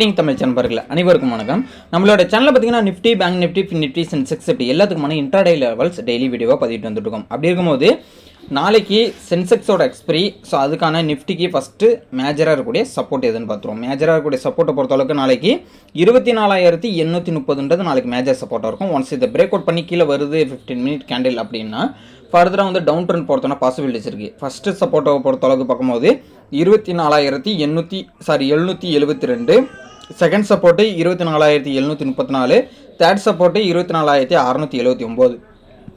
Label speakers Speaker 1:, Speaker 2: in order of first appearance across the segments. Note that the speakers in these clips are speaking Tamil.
Speaker 1: தமிழ் நண்பர்களே அனைவருக்கும் வணக்கம். நம்மளோட சேனல்ல பாத்தீங்கன்னா Nifty, bank Nifty, fin Nifty, Sensex இப்படி எல்லாத்துக்குமான இன்ட்ராடே லெவல்ஸ் டெய்லி வீடியோவா பதிவிட்டு வந்துட்டு இருக்கோம். அப்படி இருக்கும்போது நாளைக்கு சென்செக்ஸோட எக்ஸ்பிரி, ஸோ அதுக்கான நிஃப்டிக்கு ஃபஸ்ட்டு மேஜராக இருக்கக்கூடிய சப்போர்ட் எதுன்னு பார்த்துருவோம். மேஜராக இருக்கக்கூடிய சப்போர்ட்டை பொறுத்தளவுக்கு நாளைக்கு 24,830 நாளைக்கு மேஜர் சப்போர்ட்டாக இருக்கும். ஒன்ஸ் இதை பிரேக் அவுட் பண்ணி கீழே வருது 15 மினிட் கேண்டில் அப்படின்னா ஃபர்தராக வந்து டவுன் ட்ரெண்ட் போகிறதுனா பாசிபிலிட்டிஸ் இருக்குது. ஃபஸ்ட்டு சப்போர்ட்டை பொறுத்தளவுக்கு பார்க்கும்போது 24,772, செகண்ட் சப்போர்ட்டு 24,734, தேர்ட் சப்போர்ட்டு 24,679.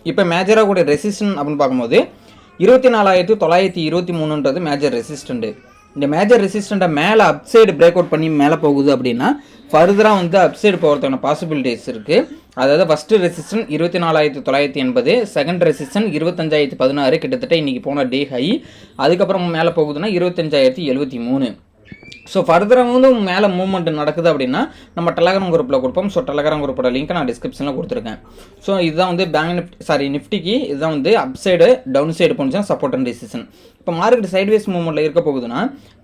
Speaker 1: இப்போ மேஜராக கூட ரெசிஸ்டன் அப்படின்னு பார்க்கும்போது 24,923 மேஜர் ரெசிஸ்டண்ட்டு. இந்த மேஜர் ரெசிஸ்டண்ட்டை மேலே அப்சைடு பிரேக் அவுட் பண்ணி மேலே போகுது அப்படின்னா ஃபர்தராக வந்து அப்சைடு போகிறதுக்கான பாசிபிலிட்டிஸ் இருக்குது. அதாவது ஃபஸ்ட்டு ரெசிஸ்டன் 24,980, செகண்ட் ரெசிஸ்டன் 25,016, கிட்டத்தட்ட இன்றைக்கி போன டே ஹை. அதுக்கப்புறம் மேலே போகுதுன்னா 25,073. ஸோ ஃபர்தராக வந்து மேலே மூவ்மெண்ட் நடக்குது அப்படின்னா நம்ம டெலகிராம் குரூப்பில் கொடுப்போம். ஸோ டெலகிராம் குரூப்போட லிங்க் நான் டிஸ்கிரிப்ஷனில் கொடுத்துருக்கேன். ஸோ இதுதான் வந்து நிஃப்டிக்கு இதுதான் வந்து அப் சைடு டவுன் சைடு போனுச்சுன்னா சப்போர்ட் அண்ட் ரெசிஸ்டன். இப்போ மார்க்கெட் சைட்வேஸ் மூவ்மெண்ட்டில் இருக்க போகுதுன்னா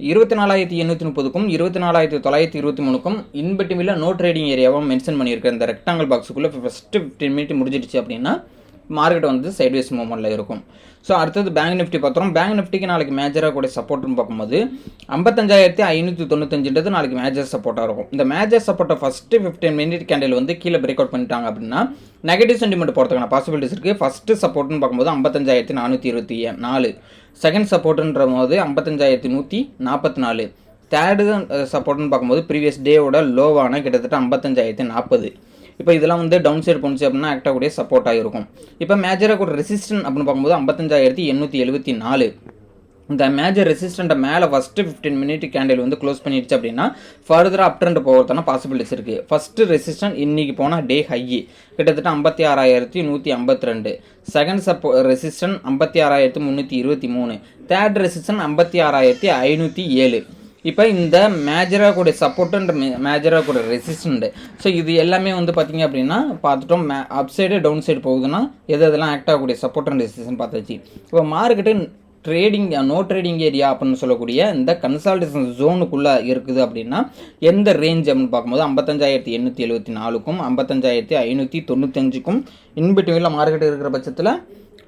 Speaker 1: 24,830க்கும் 24,923க்கும் இன்பிட்வீனில் நோ ட்ரேடிங் ஏரியாவும் மென்ஷன் பண்ணியிருக்கேன். இந்த ரெக்டாங்கல் பாக்ஸுக்குள்ளே ஃபஸ்ட்டு 15 மினிட் முடிஞ்சிடுச்சு அப்படின்னா மார்க்கெட் வந்து சைட்வேஸ் மூவ்மெண்ட்டில் இருக்கும். ஸோ அடுத்தது பேங்க் நிஃப்டி பார்த்துறோம். பேங்க் நிஃப்டிக்கு நாளைக்கு மேஜராக கூட சப்போர்ட்னு பார்க்கும்போது 55,595 நாளைக்கு மேஜர் சப்போர்ட்டாக இருக்கும். இந்த மேஜர் சப்போர்ட்டை ஃபஸ்ட்டு 15 மினிட் கேண்டில் வந்து கீழே பிரேக் அவுட் பண்ணிட்டாங்க அப்படின்னா நெகட்டிவ் சென்டிமெண்ட் போகிறதுக்கான பாசிபிலிட்டிஸ் இருக்குது. ஃபஸ்ட்டு சப்போர்ட்னு பார்க்கும்போது 55,424, செகண்ட் சப்போர்ட்டுன்ற போது 55,144, தேர்டு சப்போர்ட்னு பார்க்கும்போது ப்ரீவியஸ் டேவோட லோவான கிட்டத்தட்ட 55,040. இப்போ இதெல்லாம் வந்து டவுன் சைடு போணுச்சு அப்படின்னா ஆக்ட் ஆகக்கூடிய சப்போர்ட்டாக இருக்கும். இப்போ மேஜராக ஒரு ரெசிஸ்டன் அப்படின்னு பார்க்கும்போது 55,874. இந்த மேஜர் ரெசிஸ்டண்ட்டை மேலே ஃபஸ்ட்டு 15 மினிட் கேண்டில் வந்து க்ளோஸ் பண்ணிடுச்சு அப்படின்னா ஃபர்தராக அப் ட்ரெண்ட் போகிறதுனா பாசிபிலிட்டிஸ் இருக்குது. ஃபஸ்ட்டு ரெசிஸ்டன் இன்றைக்கி போனால் டே ஹை கிட்டத்தட்ட 56,152, செகண்ட் ரெசிஸ்டன் 56,323, தேர்ட் ரெசிஸ்டன் 56,507. இப்போ இந்த மேஜராக கூட சப்போர்ட்டுன்ற மேஜராக கூட ரெசிஸ்டண்ட், ஸோ இது எல்லாமே வந்து பார்த்திங்க அப்படின்னா பார்த்துட்டோம். அப் சைடு டவுன் சைடு போகுதுன்னா எதெல்லாம் ஆக்ட் ஆகக்கூடிய சப்போர்ட் அண்ட் ரெசிஸ்டன் பார்த்தாச்சு. இப்போ market trading no trading area அப்படின்னு சொல்லக்கூடிய இந்த கன்சால்டேஷன் ஜோனுக்குள்ளே இருக்குது அப்படின்னா எந்த ரேஞ்ச் அப்படின்னு பார்க்கும்போது 55,874க்கும் 55,595க்கும் இன்பிட்வீனில் மார்க்கெட் இருக்கிற பட்சத்தில்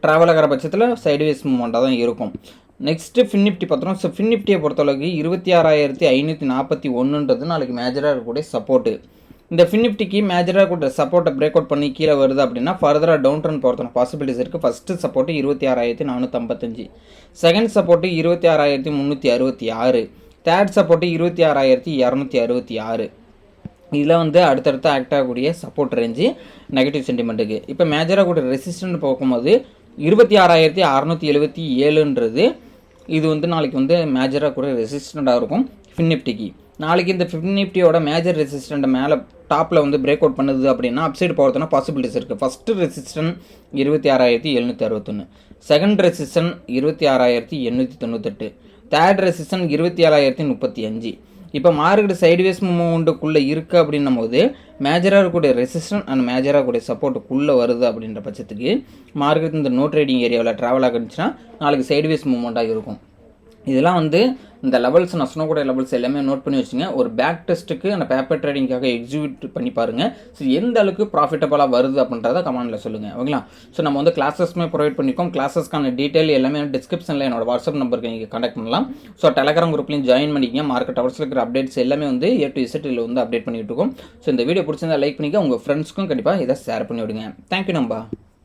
Speaker 1: ட்ராவல் ஆகிற பட்சத்தில் சைட்வேஸ் மூவ்மெண்ட்டாக தான் இருக்கும். நெக்ஸ்ட்டு ஃபின் நிஃப்டி பார்த்துறோம். ஸோ ஃபின் நிஃப்டியை பொறுத்தளவுக்கு 26,541 நாளைக்கு மேஜராக இருக்கக்கூடிய சப்போர்ட்டு. இந்த ஃபின் நிஃப்டிக்கு மேஜராக கூட சப்போர்ட்டை பிரேக் அவுட் பண்ணி கீழே வருது அப்படின்னா ஃபர்தராக டவுன் ட்ரெண்ட் போகிறதுன பாசிபிலிட்டிஸ் இருக்குது. First support 26,455, second support 26,366, third support 26,266. இதில் வந்து அடுத்தடுத்து ஆக்ட் ஆகக்கூடிய சப்போர்ட் ரேஞ்சு நெகட்டிவ் சென்டிமெண்ட்டுக்கு. இப்போ மேஜராக கூட ரெசிஸ்டன்ட் பார்க்கும்போது 26,677, இது வந்து நாளைக்கு வந்து மேஜராக கூட ரெசிஸ்டண்ட்டாக இருக்கும் ஃபின் நிஃப்டிக்கு. நாளைக்கு இந்த ஃபின் நிஃப்டியோட மேஜர் ரெசிஸ்டண்ட்டை மேலே டாப்பில் வந்து பிரேக் அவுட் பண்ணுது அப்படின்னா அப்சைடு போகிறதுனா பாசிபிலிட்டிஸ் இருக்குது. First resistance 26,761, second resistance 26,898, third resistance 27,035. இப்போ மார்க்கெட் சைட்வேஸ் மூவ்மெண்ட்டுக்குள்ளே இருக்குது அப்படின்னும் போது மேஜராக இருக்கக்கூடிய ரெசிஸ்டன் அண்ட் மேஜராக இருக்கக்கூடிய சப்போர்ட்டுக்குள்ளே வருது அப்படின்ற பட்சத்துக்கு மார்க்கெட் இந்த நோ ட்ரேடிங் ஏரியாவில் ட்ராவல் ஆகிடுச்சுன்னா நாளைக்கு சைட்வேஸ் மூவ்மெண்ட்டாக இருக்கும். இதெல்லாம் வந்து இந்த லெவல்ஸ் நான் சொன்னக்கூடிய லெவல்ஸ் எல்லாமே நோட் பண்ணி வச்சுங்க. ஒரு பேக் டெஸ்ட்டுக்கு அந்த பேப்பர் ட்ரேடிங்காக எக்ஸிக்யூட் பண்ணி பாருங்கள். ஸோ எந்த அளவுக்கு ப்ராஃபிட்டபுளாக வருது அப்படின்றத கமெண்ட்டில் சொல்லுங்கள், ஓகேங்களா? ஸோ நம்ம வந்து கிளாஸஸ்மே ப்ரொவைட் பண்ணியிருக்கோம். கிளாஸஸ்க்கான டீட்டெயில் எல்லாமே டிஸ்கிரிப்ஷனில் என்னோட வாட்ஸ்அப் நம்பருக்கு நீங்கள் கான்டாக்ட் பண்ணலாம். ஸோ டெலகிராம் குரூப்லையும் ஜாயின் பண்ணிக்கங்க. மார்க்கெட் ஹவர்ஸில் இருக்கிற அப்டேட்ஸ் எல்லாமே வந்து A to Z இதில் வந்து அப்டேட் பண்ணிட்டு இருக்கோம். ஸோ இந்த வீடியோ பிடிச்சிருந்தா லைக் பண்ணிக்க, உங்கள் ஃப்ரெண்ட்ஸ்க்கும் கண்டிப்பாக இதை ஷேர் பண்ணி விடுங்க. தேங்க்யூ நம்பா.